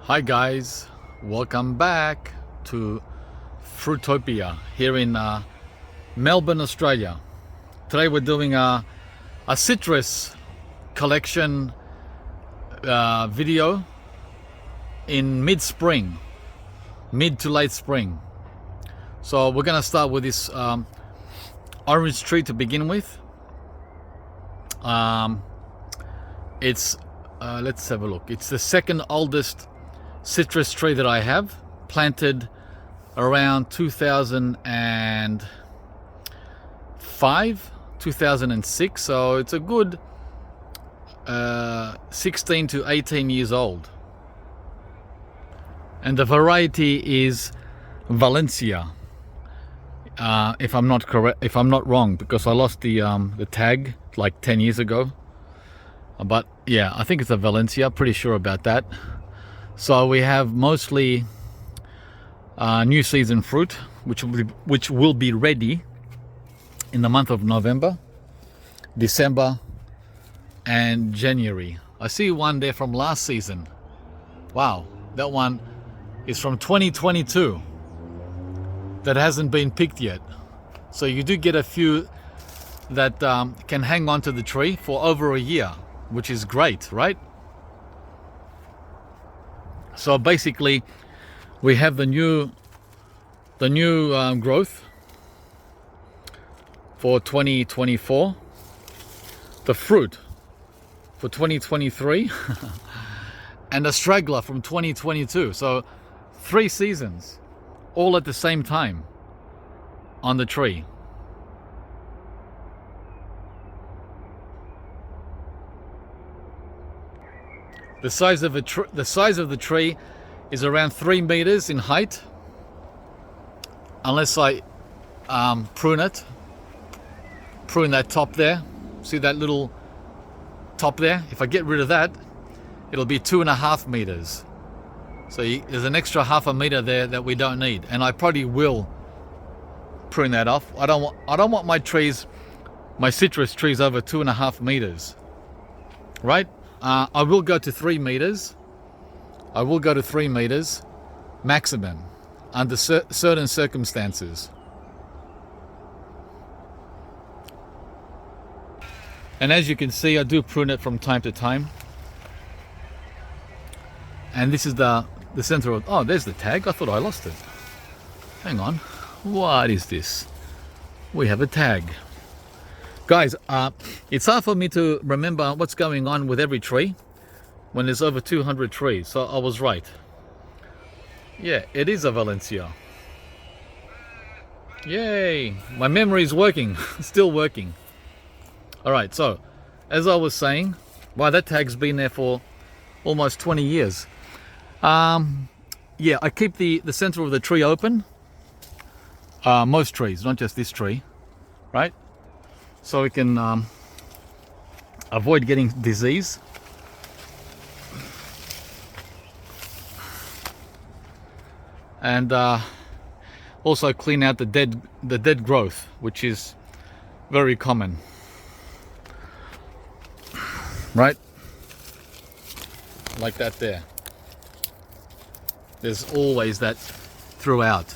Hi guys, welcome back to Fruitopia here in Melbourne, Australia. Today we're doing a citrus collection video in mid-spring, mid to late spring. So we're gonna start with this orange tree to begin with. It's let's have a look. It's the second oldest citrus tree that I have, planted around 2005, 2006, so it's a good 16 to 18 years old. And the variety is Valencia, if I'm not wrong, because I lost the tag like 10 years ago. But yeah, I think it's a Valencia, pretty sure about that. So we have mostly new season fruit, which will be ready in the month of November, December, and January. I see one there from last season. Wow, that one is from 2022. That hasn't been picked yet. So you do get a few that can hang on to the tree for over a year, which is great, right? So basically, we have the new growth for 2024, the fruit for 2023, and a straggler from 2022. So 3 seasons, all at the same time on the tree. The size of the tree is around 3 meters in height, unless I prune that top there. See that little top there? If I get rid of that, it'll be 2.5 meters. So there's an extra 0.5 meter there that we don't need, and I probably will prune that off. I don't want my citrus trees over 2.5 meters, right? I will go to 3 meters. I will go to 3 meters maximum under certain circumstances. And as you can see, I do prune it from time to time. And this is the center of, oh, there's the tag. I thought I lost it. Hang on. What is this? We have a tag. Guys, it's hard for me to remember what's going on with every tree when there's over 200 trees. So I was right. Yeah, it is a Valencia. Yay! My memory is working, still working. All right, so as I was saying, wow, that tag's been there for almost 20 years. Yeah, I keep the center of the tree open. Most trees, not just this tree, right? So we can avoid getting disease. And also clean out the dead growth, which is very common, right? Like that there. There's always that throughout.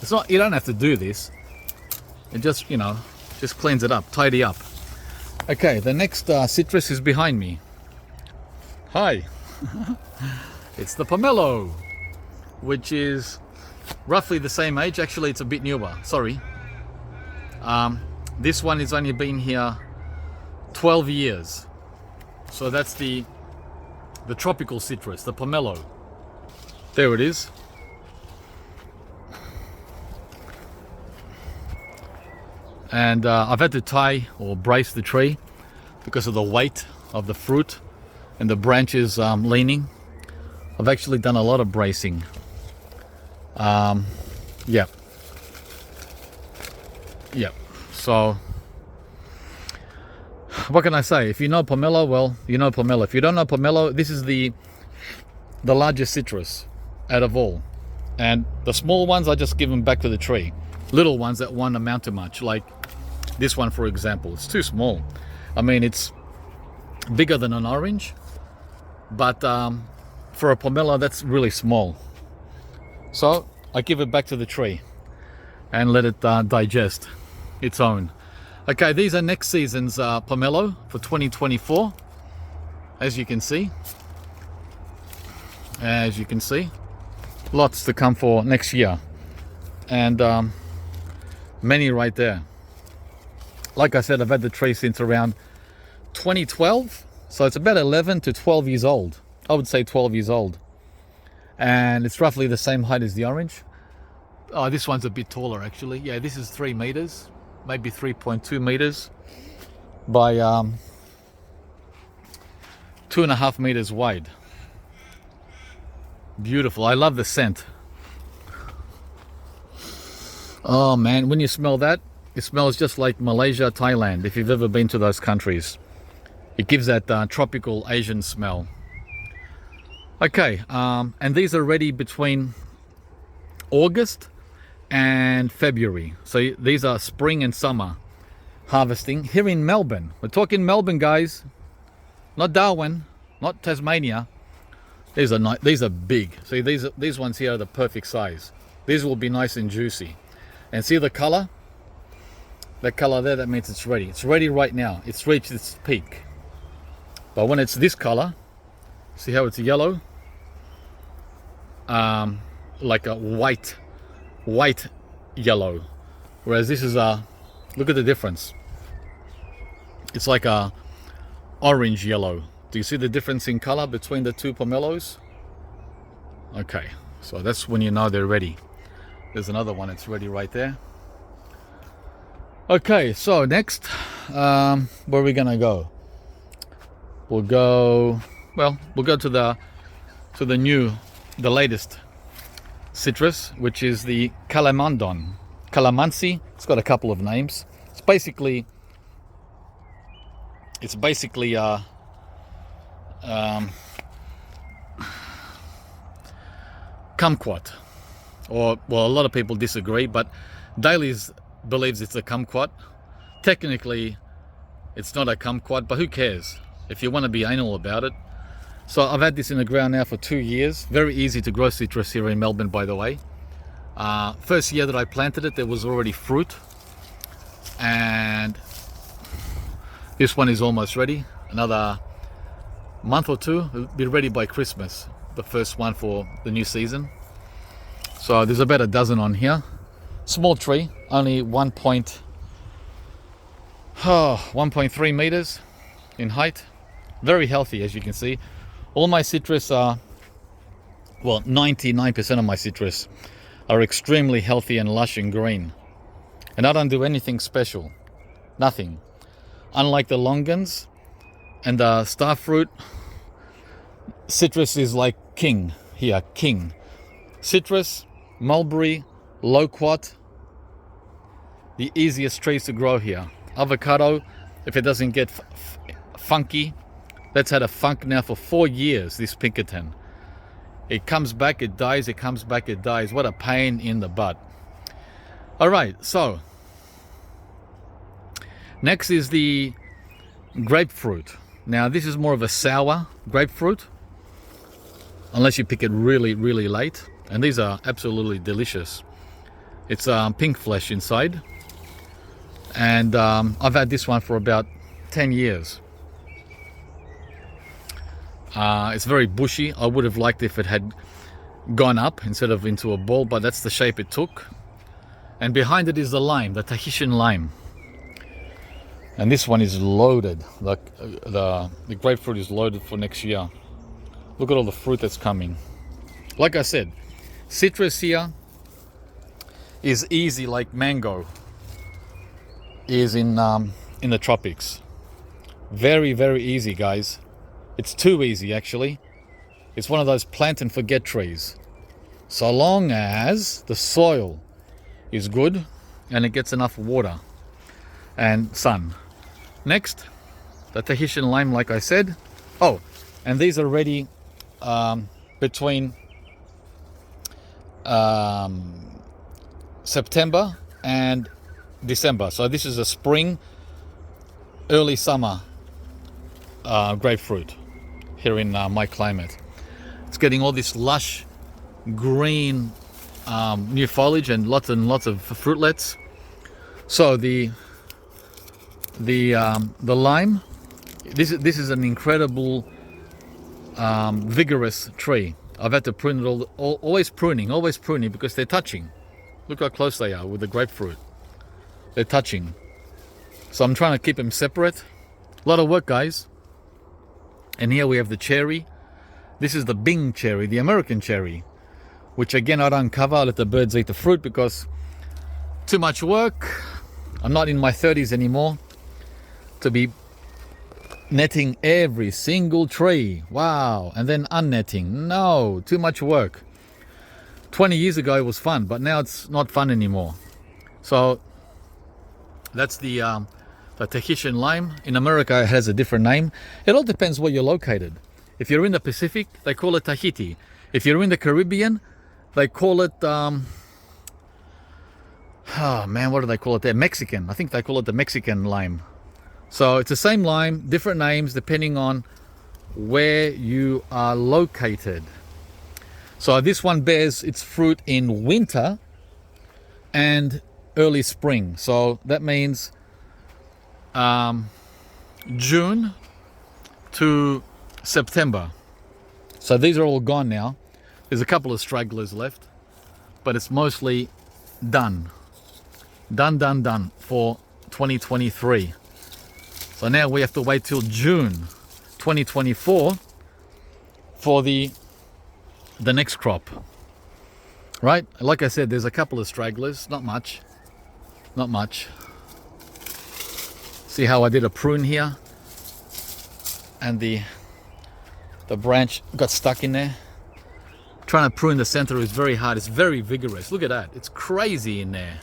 It's not, you don't have to do this. It just, just cleans it up, tidy up. Okay, the next citrus is behind me. Hi. It's the pomelo, which is roughly the same age. Actually, it's a bit newer, sorry. This one has only been here 12 years. So that's the tropical citrus, the pomelo. There it is. And I've had to tie or brace the tree because of the weight of the fruit and the branches leaning. I've actually done a lot of bracing. Yeah. So what can I say? If you know pomelo, well, you know pomelo. If you don't know pomelo, this is the largest citrus out of all. And the small ones, I just give them back to the tree. Little ones that won't amount to much, like this one, for example, it's too small. I mean, it's bigger than an orange, but for a pomelo, that's really small. So I give it back to the tree and let it digest its own. Okay, these are next season's pomelo for 2024. As you can see, lots to come for next year, and many right there. Like I said, I've had the tree since around 2012, so it's about 11 to 12 years old. I would say 12 years old, and it's roughly the same height as the orange. Oh, this one's a bit taller actually. Yeah, this is 3 meters, maybe 3.2 meters by 2.5 meters wide. Beautiful. I love the scent. Oh man, when you smell that, it smells just like Malaysia, Thailand, if you've ever been to those countries. It gives that tropical Asian smell. Okay, and these are ready between August and February. So these are spring and summer harvesting here in Melbourne. We're talking Melbourne, guys, not Darwin, not Tasmania. These are big. See, these ones here are the perfect size. These will be nice and juicy. And see the color? That color there, that means it's ready. It's ready right now. It's reached its peak. But when it's this color, see how it's yellow? Like a white yellow. Whereas this is look at the difference. It's like a orange yellow. Do you see the difference in color between the two pomelos? Okay, so that's when you know they're ready. There's another one that's ready right there. Okay, so next, where are we gonna go? We'll go to the latest citrus, which is the calamansi. It's got a couple of names. It's basically kumquat, or well, a lot of people disagree, but Daly's believes it's a kumquat. Technically, it's not a kumquat, but who cares if you want to be anal about it. So I've had this in the ground now for 2 years. Very easy to grow citrus here in Melbourne, by the way. First year that I planted it, there was already fruit, and this one is almost ready. Another month or two, it'll be ready by Christmas, the first one for the new season. So there's about a dozen on here. Small tree, only 1.3 meters in height. Very healthy, as you can see. All my citrus are, well, 99% of my citrus are extremely healthy and lush and green. And I don't do anything special, nothing. Unlike the longans and the star fruit, citrus is like king here, king. Citrus, mulberry, loquat, the easiest trees to grow here. Avocado, if it doesn't get funky, that's had a funk now for 4 years, this Pinkerton. It comes back, it dies, it comes back, it dies. What a pain in the butt. All right, so next is the grapefruit. Now this is more of a sour grapefruit, unless you pick it really, really late. And these are absolutely delicious. It's pink flesh inside. And I've had this one for about 10 years. It's very bushy. I would have liked if it had gone up instead of into a ball, but that's the shape it took. And behind it is the lime, the Tahitian lime. And this one is loaded. The grapefruit is loaded for next year. Look at all the fruit that's coming. Like I said, citrus here is easy like mango is in the tropics. Very, very easy, guys. It's too easy, actually. It's one of those plant and forget trees. So long as the soil is good and it gets enough water and sun. Next, the Tahitian lime, like I said. Oh, and these are ready between September and December. So this is a spring, early summer grapefruit here in my climate. It's getting all this lush green new foliage and lots of fruitlets. So the lime, this is an incredible vigorous tree. I've had to prune it always pruning because they're touching. Look how close they are with the grapefruit. They're touching. So I'm trying to keep them separate. A lot of work, guys. And here we have the cherry. This is the Bing cherry, the American cherry, which again I don't cover. I let the birds eat the fruit because too much work. I'm not in my 30s anymore to be netting every single tree. Wow. And then unnetting. No, too much work. 20 years ago it was fun, but now it's not fun anymore. So that's the Tahitian lime. In America it has a different name. It all depends where you're located. If you're in the Pacific, they call it Tahiti. If you're in the Caribbean, they call it oh man, what do they call it there? Mexican. I think they call it the Mexican lime. So it's the same lime, different names depending on where you are located. So this one bears its fruit in winter and early spring. So that means June to September. So these are all gone now. There's a couple of stragglers left, but it's mostly done for 2023. So now we have to wait till June 2024 for the next crop, right? Like I said, there's a couple of stragglers, not much. See how I did a prune here, and the branch got stuck in there. Trying to prune the center is very hard. It's very vigorous. Look at that. It's crazy in there.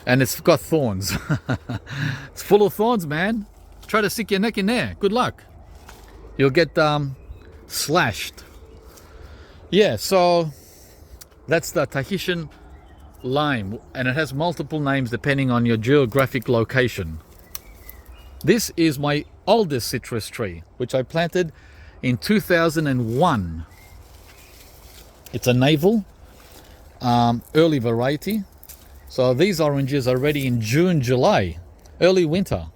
And it's got thorns. It's full of thorns, man. Try to stick your neck in there. Good luck. You'll get slashed. Yeah, so that's the Tahitian lime, and it has multiple names depending on your geographic location. This is my oldest citrus tree, which I planted in 2001. It's a navel, early variety. So these oranges are ready in June, July, early winter.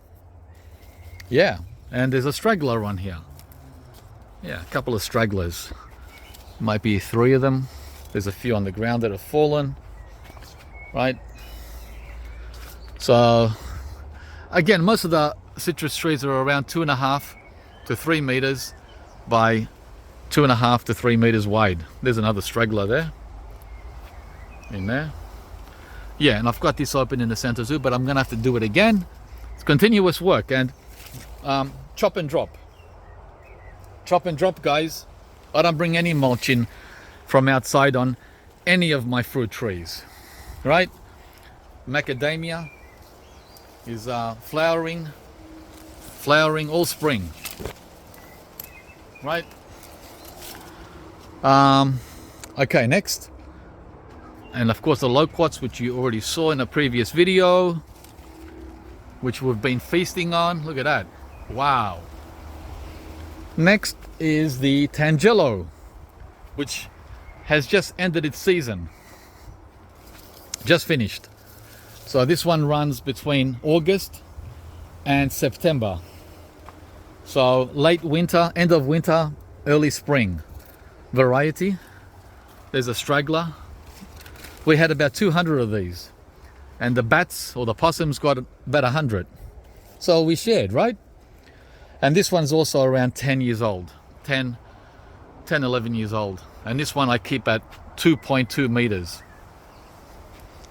Yeah, and there's a straggler on here. Yeah, a couple of stragglers. Might be 3 of them. There's a few on the ground that have fallen. Right? So, again, most of the citrus trees are around 2.5 to 3 meters by 2.5 to 3 meters wide. There's another straggler there. In there. Yeah, and I've got this open in the center too, but I'm going to have to do it again. It's continuous work, and chop and drop. Chop and drop, guys. I don't bring any mulch in from outside on any of my fruit trees. Right? Macadamia is flowering all spring. Right? Okay, next. And of course the loquats, which you already saw in a previous video, which we've been feasting on. Look at that. Wow. Next is the Tangelo, which has just ended its season. Just finished. So this one runs between August and September. So late winter, end of winter, early spring variety. There's a straggler. We had about 200 of these, and the bats or the possums got about 100. So we shared, right? And this one's also around 10 years old, 10, 11 years old. And this one I keep at 2.2 meters.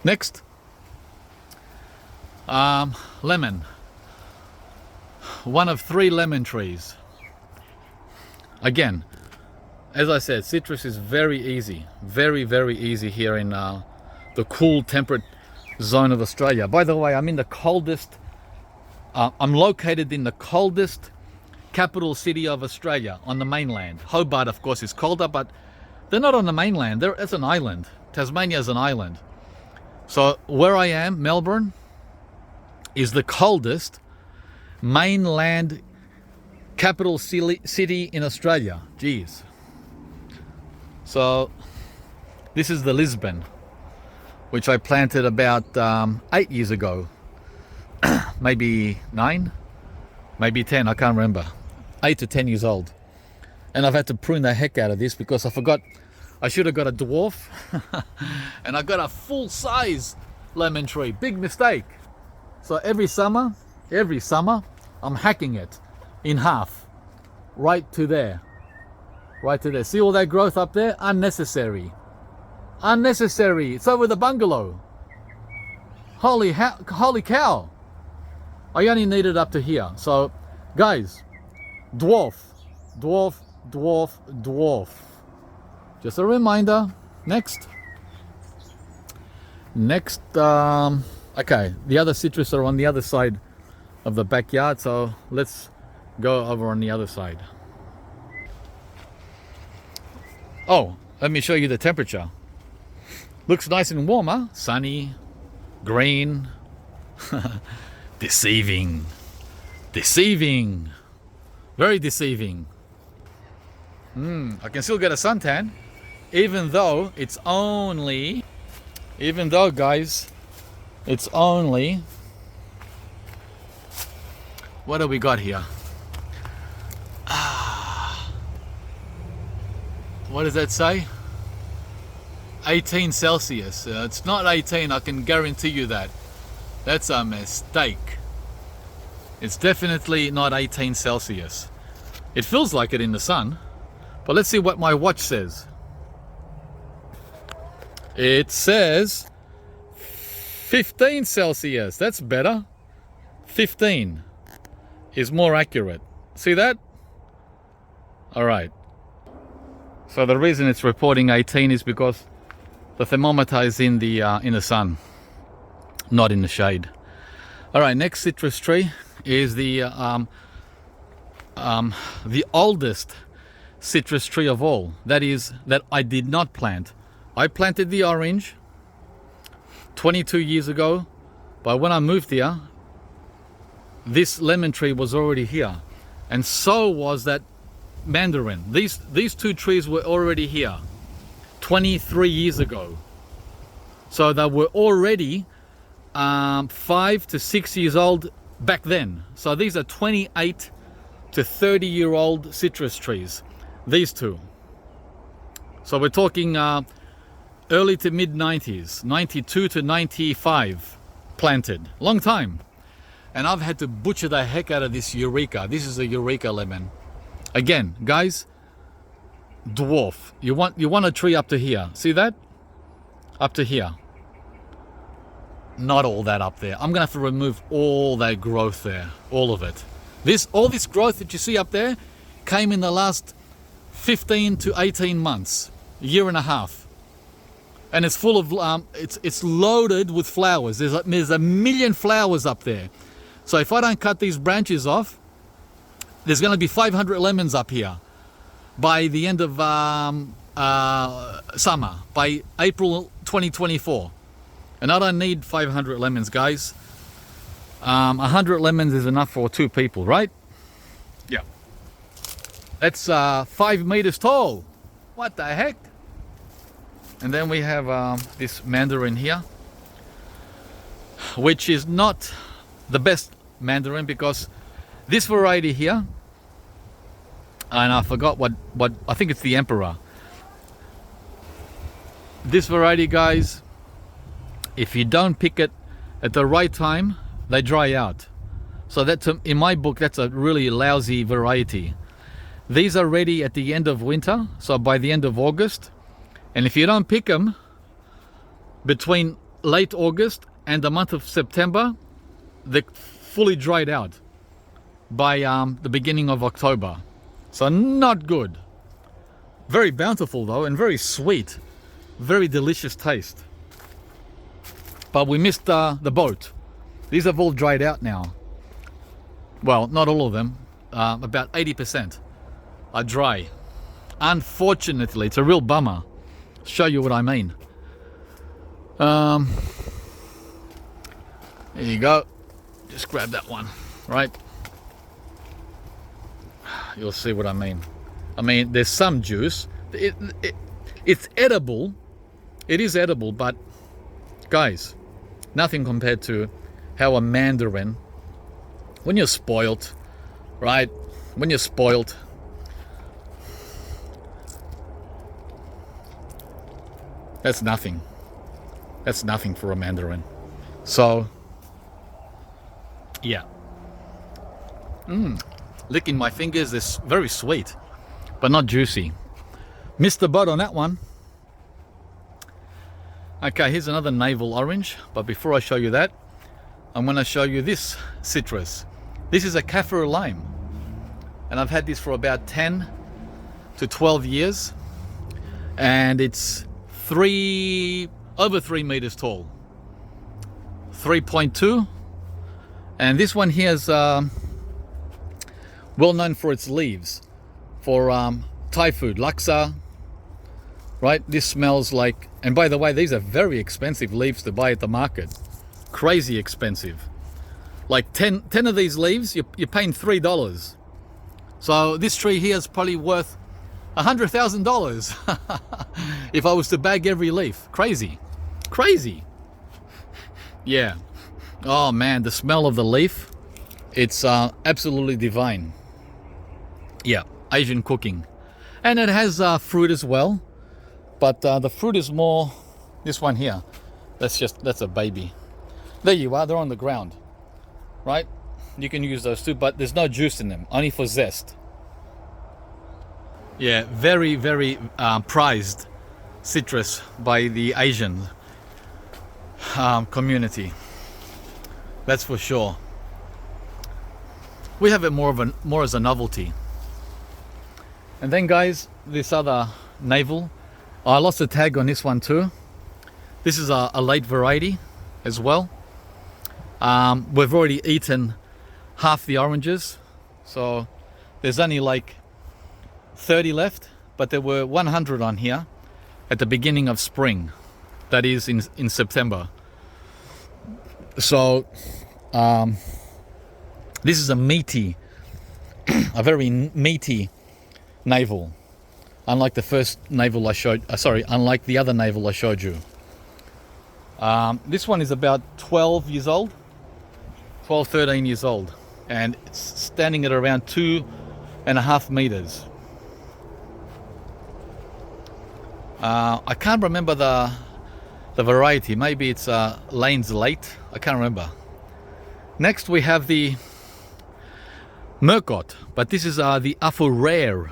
Next, lemon. One of 3 lemon trees. Again, as I said, citrus is very easy, very, very easy here in the cool temperate zone of Australia. By the way, I'm in the coldest, I'm located in the coldest capital city of Australia on the mainland. Hobart, of course, is colder, but they're not on the mainland. It's an island. Tasmania is an island. So where I am, Melbourne, is the coldest mainland capital city in Australia. Jeez. So this is the Lisbon, which I planted about 8 years ago. Maybe 9, maybe 10, I can't remember. 8 to 10 years old. And I've had to prune the heck out of this because I forgot I should have got a dwarf. And I got a full size lemon tree. Big mistake. So every summer, I'm hacking it in half. Right to there. Right to there. See all that growth up there? Unnecessary. Unnecessary. It's over the bungalow. Holy cow. I only need it up to here. So, guys, dwarf. Just a reminder. Next. Okay, the other citrus are on the other side of the backyard, so let's go over on the other side. Oh, let me show you the temperature. Looks nice and warm, huh? Sunny, green. Deceiving. Very deceiving. I can still get a suntan, even though, guys, it's only, what do we got here? What does that say? 18 Celsius. It's not 18, I can guarantee you that. That's a mistake. It's definitely not 18 Celsius. It feels like it in the sun, but let's see what my watch says. It says 15 Celsius. That's better. 15 is more accurate. See that? All right. So the reason it's reporting 18 is because the thermometer is in the sun, not in the shade. All right, next citrus tree is the oldest citrus tree of all. That I did not plant. I planted the orange 22 years ago, but when I moved here, this lemon tree was already here, and so was that mandarin. These two trees were already here 23 years ago. So they were already 5 to 6 years old back then. So these are 28 to 30-year-old citrus trees, these two. So we're talking early to mid-90s, 92 to 95 planted. Long time. And I've had to butcher the heck out of this Eureka. This is a Eureka lemon. Again, guys, dwarf. You want a tree up to here. See that? Up to here. Not all that up there. I'm gonna have to remove all that growth there. All of it. All this growth that you see up there came in the last 15 to 18 months. A year and a half. And it's full of it's loaded with flowers. There's a million flowers up there. So if I don't cut these branches off, there's going to be 500 lemons up here by the end of summer, by April 2024. And I don't need 500 lemons, guys. 100 lemons is enough for 2 people, right? Yeah. That's 5 meters tall. What the heck? And then we have this mandarin here, which is not the best mandarin because this variety here, and I forgot what I think it's the Emperor. This variety, guys, if you don't pick it at the right time, they dry out. So that's in my book, that's a really lousy variety. These are ready at the end of winter, so by the end of August. And if you don't pick them between late August and the month of September, they're fully dried out by the beginning of October. So not good. Very bountiful though, and very sweet. Very delicious taste. But we missed the boat. These have all dried out now. Well, not all of them. About 80% are dry. Unfortunately, it's a real bummer. Show you what I mean. There you go. Just grab that one, right? You'll see what I mean. I mean, there's some juice. It's edible. It is edible, but guys, nothing compared to how a mandarin, when you're spoiled, right? When you're spoiled, that's nothing. That's nothing for a mandarin. So, yeah. Licking my fingers, is very sweet, but not juicy. Missed the boat on that one. Okay, here's another navel orange, but before I show you that, I'm going to show you this citrus. This is a kaffir lime, and I've had this for about 10 to 12 years, and it's over 3 meters tall, 3.2, and this one here is well known for its leaves, for Thai food, laksa, right? This smells like, and by the way, these are very expensive leaves to buy at the market, crazy expensive. Like 10 of these leaves, you're paying $3. So this tree here is probably worth $100,000 if I was to bag every leaf. Crazy. Yeah. Oh man, the smell of the leaf, it's absolutely divine. Yeah, Asian cooking. And it has fruit as well, but the fruit is more, this one here, that's a baby. There you are, they're on the ground, right? You can use those too, but there's no juice in them, only for zest. Yeah, very, very prized citrus by the Asian community. That's for sure. We have it more as a novelty. And then guys, this other navel, I lost the tag on this one too. This is a late variety as well. We've already eaten half the oranges, so there's only like 30 left, but there were 100 on here at the beginning of spring, that is in September. So this is a meaty, a very meaty navel, unlike the first navel I showed, unlike the other navel I showed you. This one is about 12 years old, 13 years old, and it's standing at around 2.5 meters. I can't remember the variety. Maybe it's Lane's Late. I can't remember. Next we have the Murcot, but this is the Afo Rare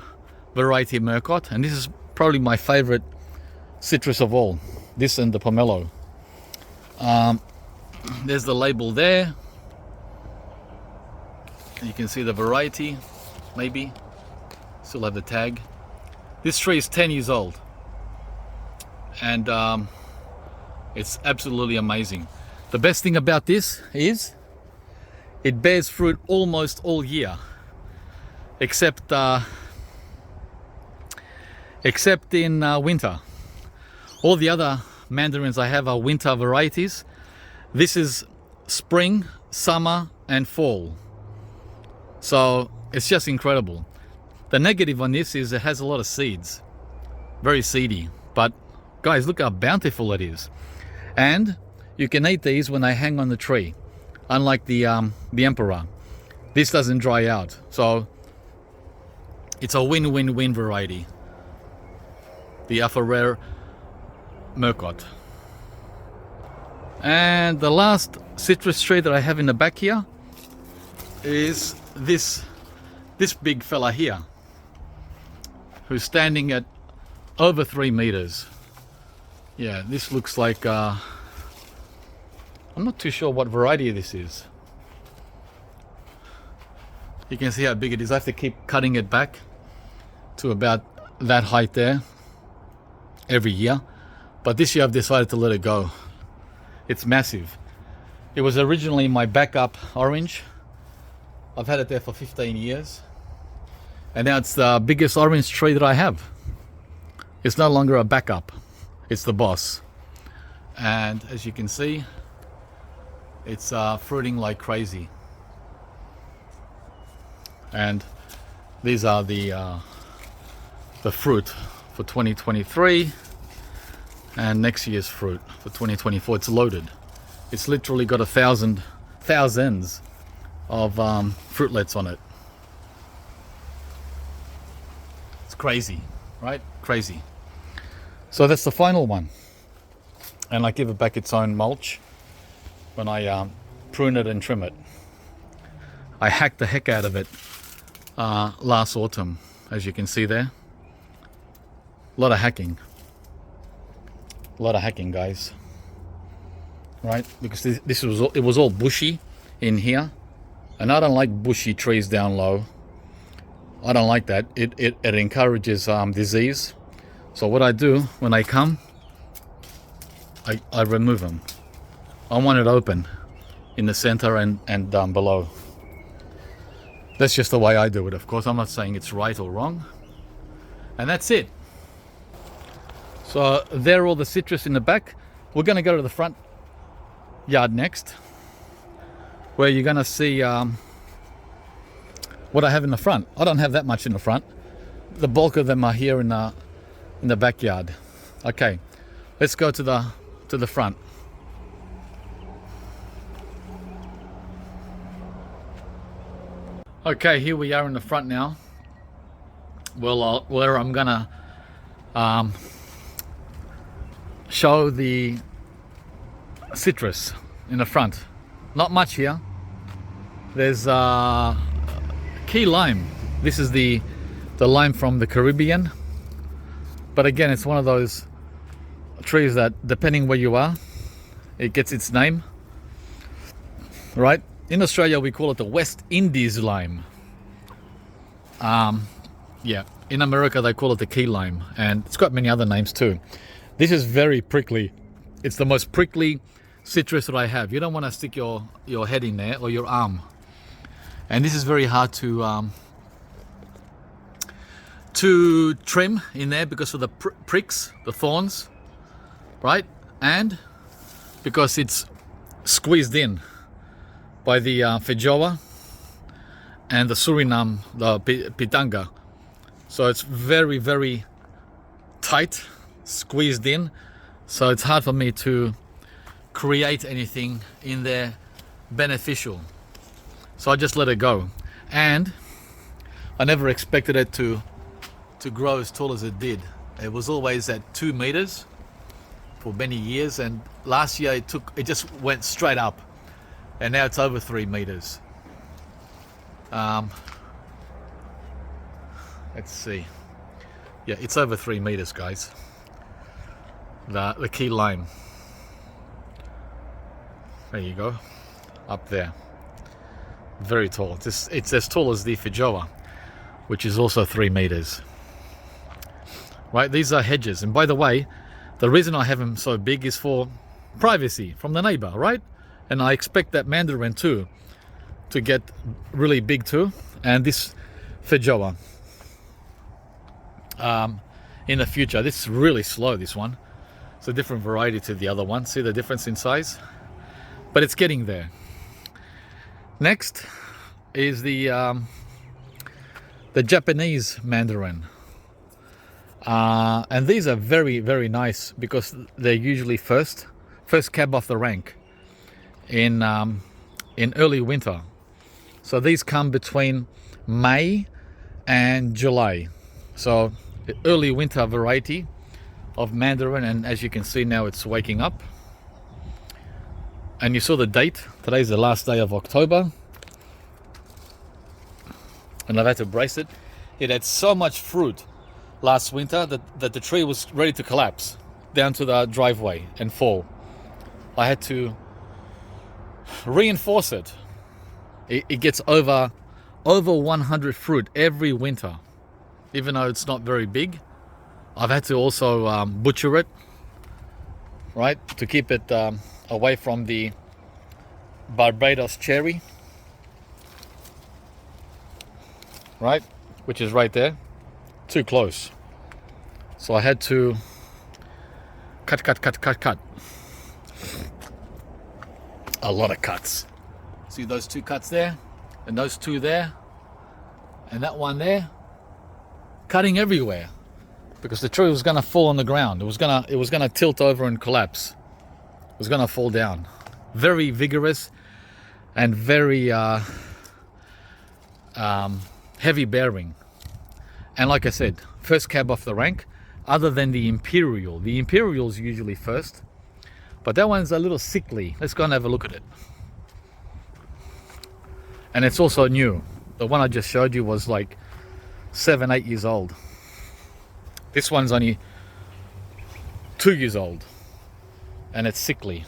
variety Murcot, and this is probably my favorite citrus of all. This and the pomelo. There's the label there. You can see the variety, maybe. Still have the tag. This tree is 10 years old. And it's absolutely amazing. The best thing about this is it bears fruit almost all year, except in winter. All the other mandarins I have are winter varieties. This is spring, summer and fall. So it's just incredible. The negative on this is it has a lot of seeds, very seedy, but guys, look how bountiful it is. And you can eat these when they hang on the tree, unlike the emperor. This doesn't dry out, so it's a win-win-win variety. The Afo Rare Murcot. And the last citrus tree that I have in the back here is this big fella here, who's standing at over 3 meters. Yeah, this looks like I'm not too sure what variety this is. You can see how big it is. I have to keep cutting it back to about that height there every year, but this year I've decided to let it go. It's massive. It was originally my backup orange. I've had it there for 15 years, and now it's the biggest orange tree that I have. It's no longer a backup, it's the boss. And as you can see, it's fruiting like crazy. And these are the fruit for 2023, and next year's fruit for 2024. It's loaded. It's literally got thousands of fruitlets on it. It's crazy, right? Crazy. So that's the final one, and I give it back its own mulch when I prune it and trim it. I hacked the heck out of it last autumn, as you can see there. A lot of hacking, guys. Right, because it was all bushy in here, and I don't like bushy trees down low. I don't like that. It encourages disease. So what I do when I come, I remove them. I want it open in the center and down below. That's just the way I do it. Of course, I'm not saying it's right or wrong. And that's it. So there are all the citrus in the back. We're going to go to the front yard next, where you're going to see what I have in the front. I don't have that much in the front. The bulk of them are here in the backyard. Okay, let's go to the front. Okay, here we are in the front now. Well, where I'm gonna show the citrus in the front. Not much here. There's key lime. This is the lime from the Caribbean. But again, it's one of those trees that, depending where you are, it gets its name. Right? In Australia, we call it the West Indies lime. Yeah, in America, they call it the key lime, and it's got many other names too. This is very prickly. It's the most prickly citrus that I have. You don't want to stick your head in there or your arm. And this is very hard to trim in there because of the pricks, the thorns, right? And because it's squeezed in by the feijoa and the Suriname, the pitanga. So it's very, very tight, squeezed in. So it's hard for me to create anything in there beneficial. So I just let it go. And I never expected it to grow as tall as it did. It was always at 2 meters for many years, and last year it just went straight up, and now it's over 3 meters. Let's see. Yeah, it's over 3 meters, guys. The key lime. There you go. Up there. Very tall. It's as tall as the feijoa, which is also 3 meters. Right, these are hedges. And by the way, the reason I have them so big is for privacy from the neighbor, right? And I expect that mandarin too to get really big too. And this feijoa in the future. This is really slow, this one. It's a different variety to the other one. See the difference in size? But it's getting there. Next is the Japanese mandarin. And these are very, very nice because they're usually first cab off the rank in early winter. So these come between May and July. So early winter variety of mandarin, and as you can see now it's waking up. And you saw the date. Today's the last day of October. And I've had to brace it. It had so much fruit last winter that the tree was ready to collapse down to the driveway and fall. I had to reinforce it. It gets over 100 fruit every winter, even though it's not very big. I've had to also butcher it, right, to keep it away from the Barbados cherry, right, which is right there. Too close. So I had to cut. A lot of cuts. See those 2 cuts there, and those 2 there, and that one there. Cutting everywhere. because the tree was gonna fall on the ground. It was gonna tilt over and collapse. It was gonna fall down. Very vigorous and very heavy bearing. And like I said, first cab off the rank, other than the Imperial. The Imperial's usually first, but that one's a little sickly. Let's go and have a look at it. And it's also new. The one I just showed you was like 7-8 years old. This one's only 2 years old, and it's sickly.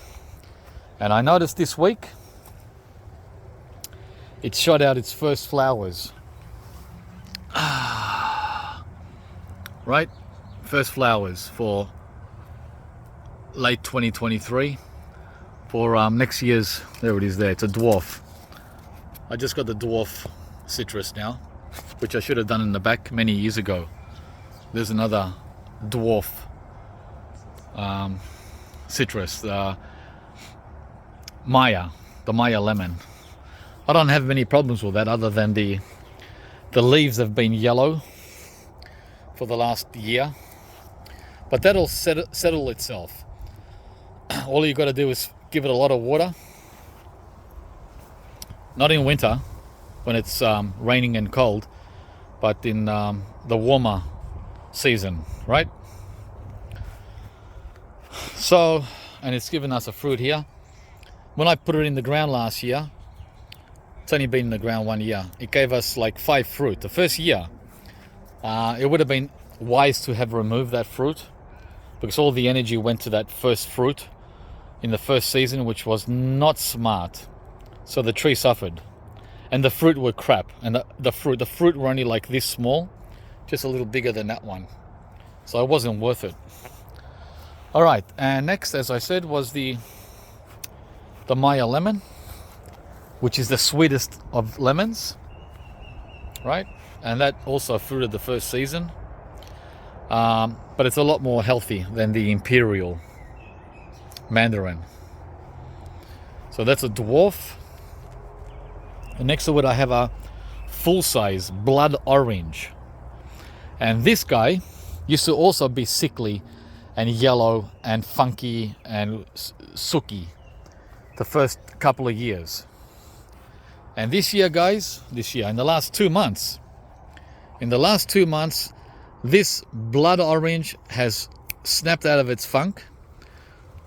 And I noticed this week it shot out its first flowers. Right? First flowers for late 2023. For next year's, there it is there, it's a dwarf. I just got the dwarf citrus now, which I should have done in the back many years ago. There's another dwarf citrus, the Maya lemon. I don't have many problems with that, other than the leaves have been yellow for the last year, but that'll settle itself. All you got to do is give it a lot of water. Not in winter when it's raining and cold, but in the warmer season, right? So, and it's given us a fruit here. When I put it in the ground last year, it's only been in the ground 1 year, it gave us like 5 fruit. The first year, it would have been wise to have removed that fruit, because all the energy went to that first fruit in the first season, which was not smart. So the tree suffered, and the fruit were crap. And the fruit were only like this small, just a little bigger than that one. So it wasn't worth it. All right, and next, as I said, was the Maya lemon, which is the sweetest of lemons, right? And that also fruited the first season, but it's a lot more healthy than the Imperial Mandarin. So that's a dwarf. And next to it I have a full-size blood orange, and this guy used to also be sickly and yellow and funky and sooky the first couple of years. And this year, guys, in the last 2 months, this blood orange has snapped out of its funk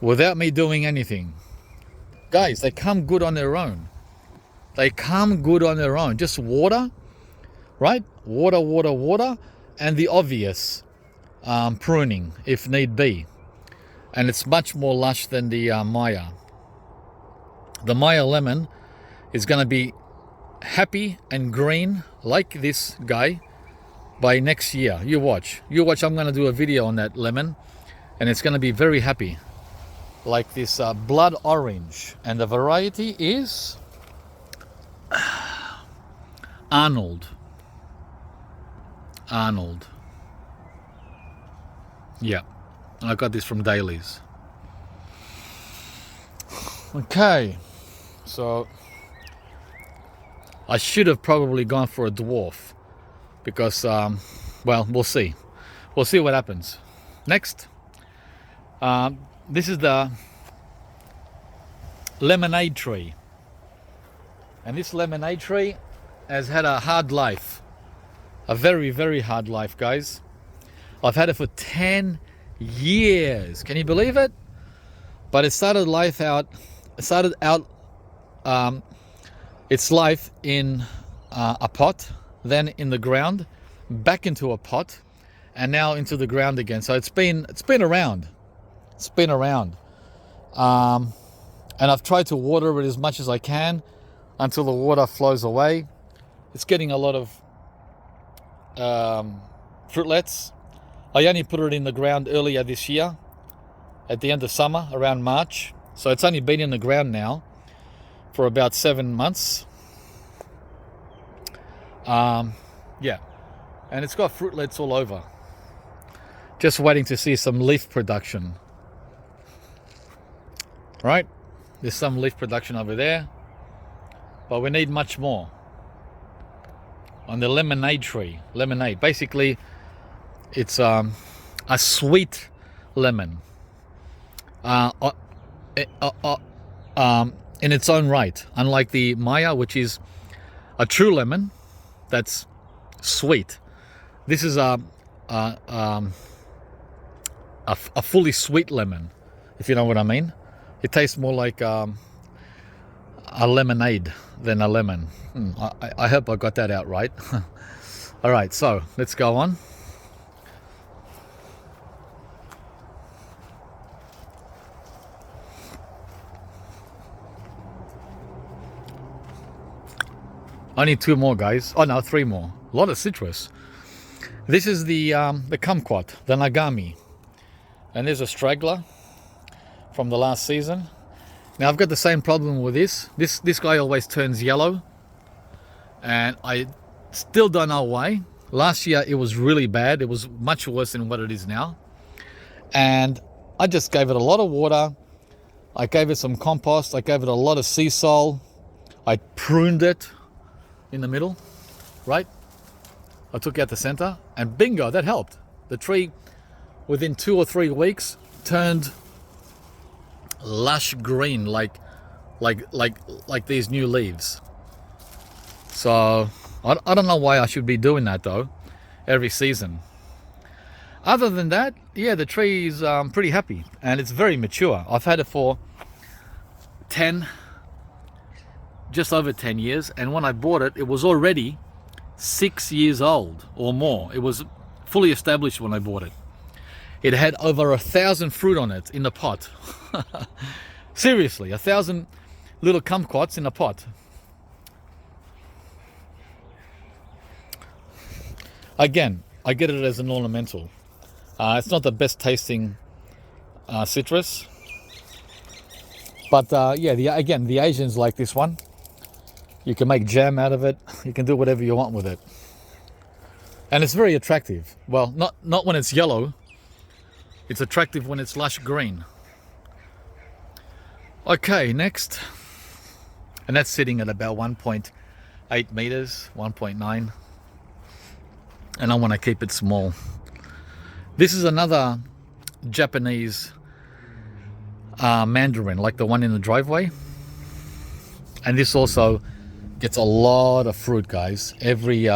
without me doing anything. Guys, they come good on their own. Just water, right? Water, and the obvious pruning if need be. And it's much more lush than the Maya. The Maya lemon is going to be happy and green like this guy by next year. You watch. I'm going to do a video on that lemon, and it's going to be very happy like this blood orange. And the variety is Arnold. Yeah, I got this from Dailies. Okay, so I should have probably gone for a dwarf, because well, we'll see what happens. Next, this is the lemonade tree, and this lemonade tree has had a hard life, a very, very hard life, guys. I've had it for 10 years. Can you believe it? But it started out its life in a pot, then in the ground, back into a pot, and now into the ground again. So it's been around. And I've tried to water it as much as I can until the water flows away. It's getting a lot of fruitlets. I only put it in the ground earlier this year, at the end of summer, around March. So it's only been in the ground now for about 7 months. Yeah, and it's got fruitlets all over. Just waiting to see some leaf production. Right? There's some leaf production over there, but we need much more. On the lemonade tree, basically, it's a sweet lemon. Uh, uh, uh, uh, in its own right, unlike the Maya, which is a true lemon that's sweet. This is a fully sweet lemon, if you know what I mean. It tastes more like a lemonade than a lemon. I hope I got that out right. All right, so let's go on. Only 2 more, guys. Oh no, 3 more. A lot of citrus. This is the kumquat, the Nagami, and there's a straggler from the last season. Now I've got the same problem with this. This guy always turns yellow, and I still don't know why. Last year it was really bad. It was much worse than what it is now, and I just gave it a lot of water. I gave it some compost. I gave it a lot of sea salt. I pruned it in the middle, right? I took out the center, and bingo, that helped. The tree, within 2 or 3 weeks, turned lush green, like these new leaves. So I don't know why I should be doing that though, every season. Other than that, yeah, the tree is pretty happy, and it's very mature. I've had it for just over 10 years, and when I bought it, it was already 6 years old or more. It was fully established when I bought it. It had over 1,000 fruit on it in the pot. Seriously, 1,000 little kumquats in a pot. Again, I get it as an ornamental. It's not the best tasting citrus, but yeah, the Asians like this one. You can make jam out of it. You can do whatever you want with it, and it's very attractive. Well, not when it's yellow. It's attractive when it's lush green. Okay, next, and that's sitting at about 1.8 meters, 1.9, and I want to keep it small. This is another Japanese mandarin, like the one in the driveway, and this also gets a lot of fruit, guys. Every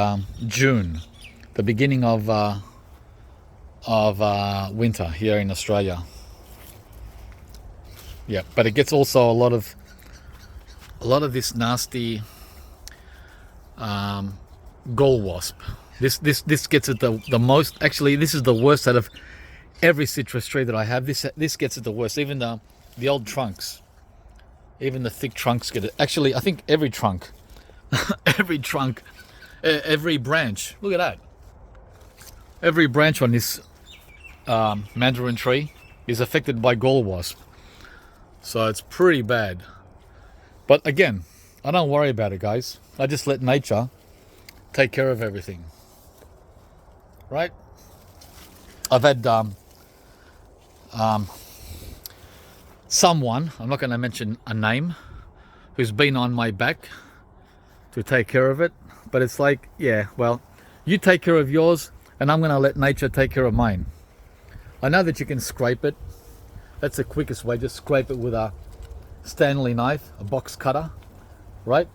June, the beginning of winter here in Australia. Yeah, but it gets also a lot of this nasty gall wasp. This gets it the most. Actually, this is the worst out of every citrus tree that I have. This gets it the worst. Even the old trunks, even the thick trunks get it. Actually, I think every trunk, every trunk, every branch. Look at that. Every branch on this mandarin tree is affected by gall wasp. So it's pretty bad. But again, I don't worry about it, guys. I just let nature take care of everything. Right? I've had someone, I'm not going to mention a name, who's been on my back to take care of it. But it's like, yeah, well, you take care of yours, and I'm going to let nature take care of mine. I know that you can scrape it. That's the quickest way. Just scrape it with a Stanley knife, a box cutter, right?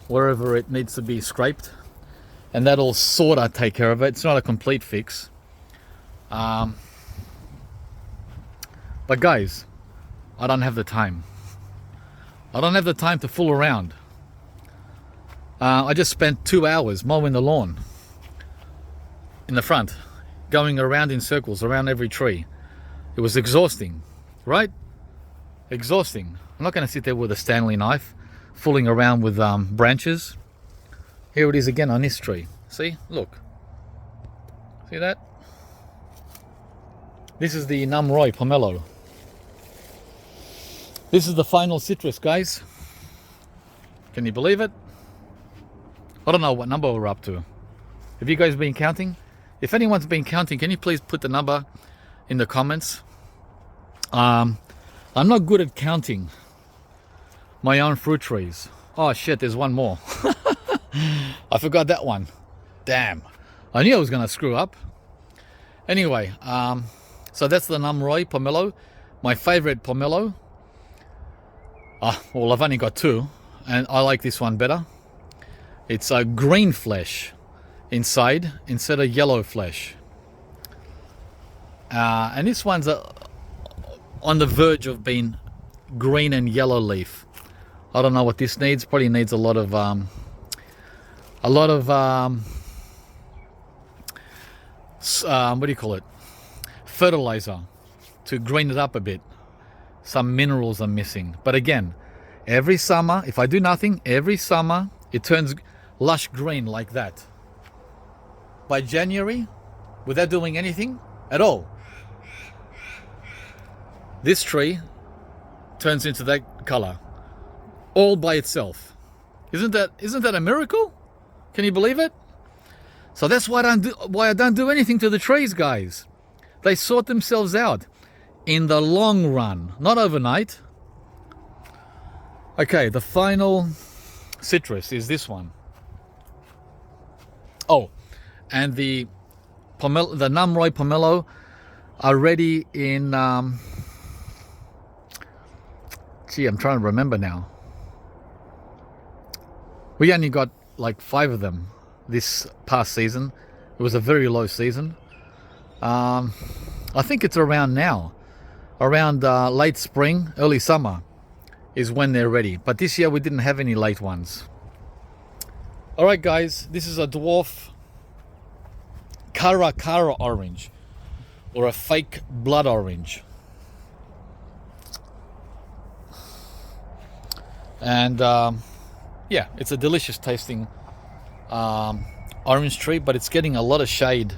Wherever it needs to be scraped. And that'll sort of take care of it. It's not a complete fix. But guys, I don't have the time. I don't have the time to fool around. I just spent 2 hours mowing the lawn in the front, going around in circles around every tree. It was exhausting, right? Exhausting. I'm not going to sit there with a Stanley knife fooling around with branches. Here it is again on this tree. See, look. See that? This is the Namroy pomelo. This is the final citrus, guys. Can you believe it? I don't know what number we're up to. Have you guys been counting? If anyone's been counting, can you please put the number in the comments? I'm not good at counting my own fruit trees. Oh shit, there's one more. I forgot that one. Damn. I knew I was going to screw up. Anyway, so that's the Namroy pomelo, my favorite pomelo. Well, I've only got two, and I like this one better. It's a green flesh inside instead of yellow flesh. And this one's on the verge of being green and yellow leaf. I don't know what this needs. Probably needs a lot of what do you call it? Fertilizer to green it up a bit. Some minerals are missing. But again, every summer, if I do nothing, every summer it turns lush green like that. By January, without doing anything at all, this tree turns into that color all by itself. Isn't that a miracle? Can you believe it? So that's why I don't do anything to the trees, guys. They sort themselves out in the long run, not overnight. Okay, the final citrus is this one. Oh, and the Namroy pomelo are ready in gee, I'm trying to remember now. We only got like 5 of them this past season. It was a very low season. I think it's around now, around late spring, early summer is when they're ready. But this year we didn't have any late ones. All right, guys, this is a dwarf Cara orange, or a fake blood orange. And yeah, it's a delicious tasting orange tree, but it's getting a lot of shade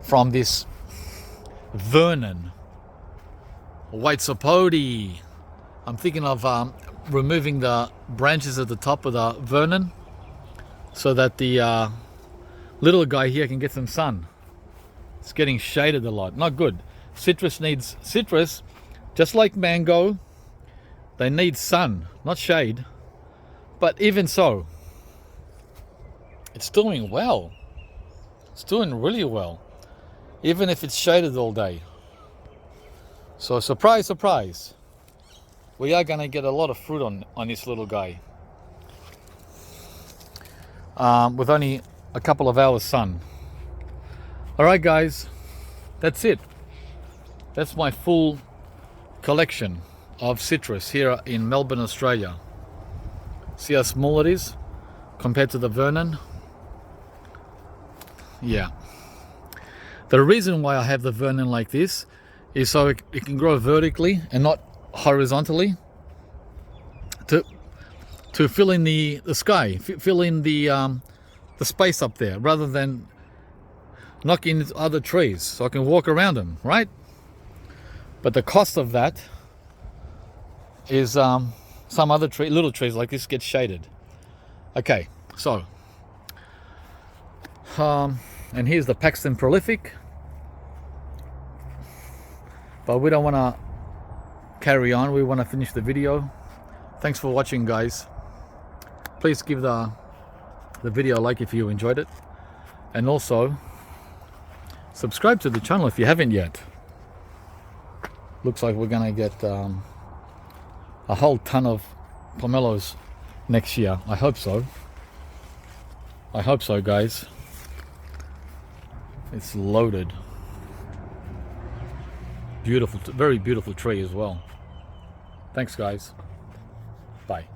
from this Vernon white sapodi. I'm thinking of removing the branches at the top of the Vernon so that the little guy here can get some sun. It's getting shaded a lot. Not good. Citrus needs citrus, just like mango. They need sun, not shade. But even so, it's doing well. It's doing really well, even if it's shaded all day. So surprise, surprise, we are gonna get a lot of fruit on this little guy with only a couple of hours sun. All right, guys, that's it. That's my full collection of citrus here in Melbourne, Australia. See how small it is compared to the Vernon? Yeah. The reason why I have the Vernon like this is so it can grow vertically and not horizontally to fill in the sky, fill in the space up there, rather than knocking into other trees so I can walk around them, right? But the cost of that is some other little trees like this get shaded. Okay, so and here's the Paxton Prolific, but we don't want to carry on. We want to finish the video. Thanks for watching, guys. Please give the video a like if you enjoyed it, and also subscribe to the channel if you haven't yet. Looks like we're gonna get a whole ton of pomelos next year. I hope so. I hope so, guys. It's loaded. Beautiful, very beautiful tree as well. Thanks, guys. Bye.